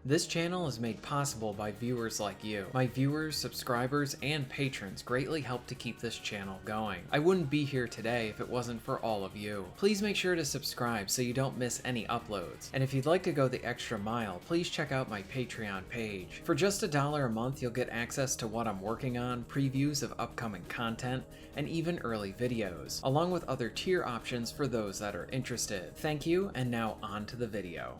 This channel is made possible by viewers like you. My viewers, subscribers, and patrons greatly help to keep this channel going. I wouldn't be here today if it wasn't for all of you. Please make sure to subscribe so you don't miss any uploads. And if you'd like to go the extra mile, please check out my Patreon page. For just $1 a month, you'll get access to what I'm working on, previews of upcoming content, and even early videos, along with other tier options for those that are interested. Thank you, and now on to the video.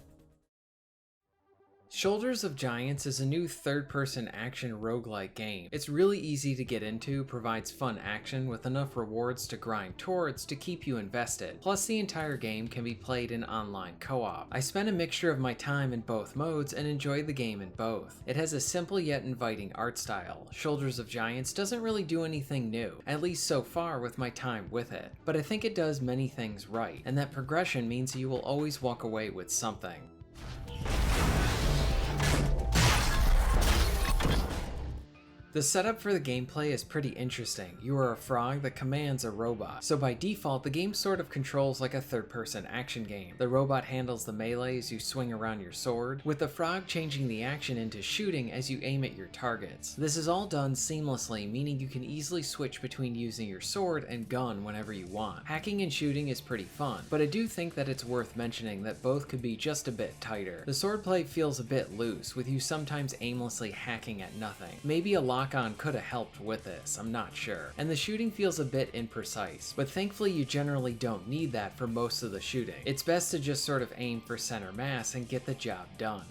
Shoulders of Giants is a new third-person action roguelike game. It's really easy to get into, provides fun action with enough rewards to grind towards to keep you invested. Plus, the entire game can be played in online co-op. I spent a mixture of my time in both modes and enjoyed the game in both. It has a simple yet inviting art style. Shoulders of Giants doesn't really do anything new, at least so far with my time with it, but I think it does many things right, and that progression means you will always walk away with something. The setup for the gameplay is pretty interesting. You are a frog that commands a robot, so by default the game sort of controls like a third-person action game. The robot handles the melee as you swing around your sword, with the frog changing the action into shooting as you aim at your targets. This is all done seamlessly, meaning you can easily switch between using your sword and gun whenever you want. Hacking and shooting is pretty fun, but I do think that it's worth mentioning that both could be just a bit tighter. The swordplay feels a bit loose, with you sometimes aimlessly hacking at nothing. Maybe a lock-on could have helped with this, I'm not sure. And the shooting feels a bit imprecise, but thankfully you generally don't need that for most of the shooting. It's best to just sort of aim for center mass and get the job done.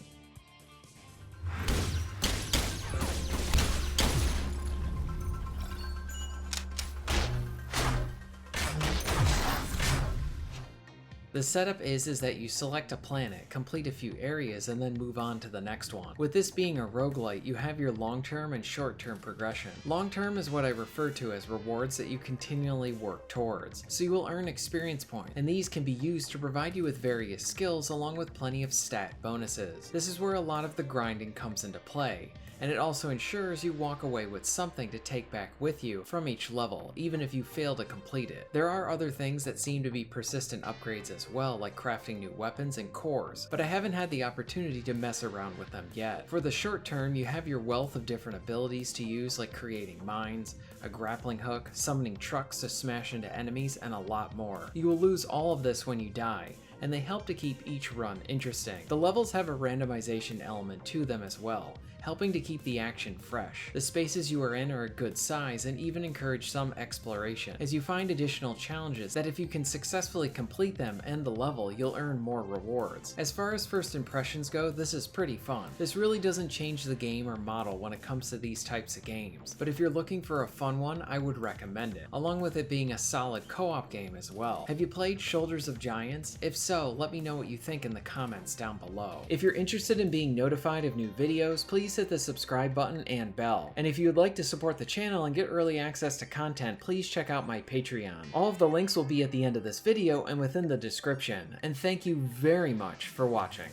The setup is that you select a planet, complete a few areas, and then move on to the next one. With this being a roguelite, you have your long-term and short-term progression. Long-term is what I refer to as rewards that you continually work towards, so you will earn experience points, and these can be used to provide you with various skills along with plenty of stat bonuses. This is where a lot of the grinding comes into play, and it also ensures you walk away with something to take back with you from each level, even if you fail to complete it. There are other things that seem to be persistent upgrades as well, like crafting new weapons and cores, but I haven't had the opportunity to mess around with them yet. For the short term, you have your wealth of different abilities to use, like creating mines, a grappling hook, summoning trucks to smash into enemies, and a lot more. You will lose all of this when you die, and they help to keep each run interesting. The levels have a randomization element to them as well, helping to keep the action fresh. The spaces you are in are a good size and even encourage some exploration, as you find additional challenges that if you can successfully complete them and the level, you'll earn more rewards. As far as first impressions go, this is pretty fun. This really doesn't change the game or model when it comes to these types of games, but if you're looking for a fun one, I would recommend it, along with it being a solid co-op game as well. Have you played Shoulders of Giants? If so, let me know what you think in the comments down below. If you're interested in being notified of new videos, please hit the subscribe button and bell. And if you would like to support the channel and get early access to content, please check out my Patreon. All of the links will be at the end of this video and within the description. And thank you very much for watching.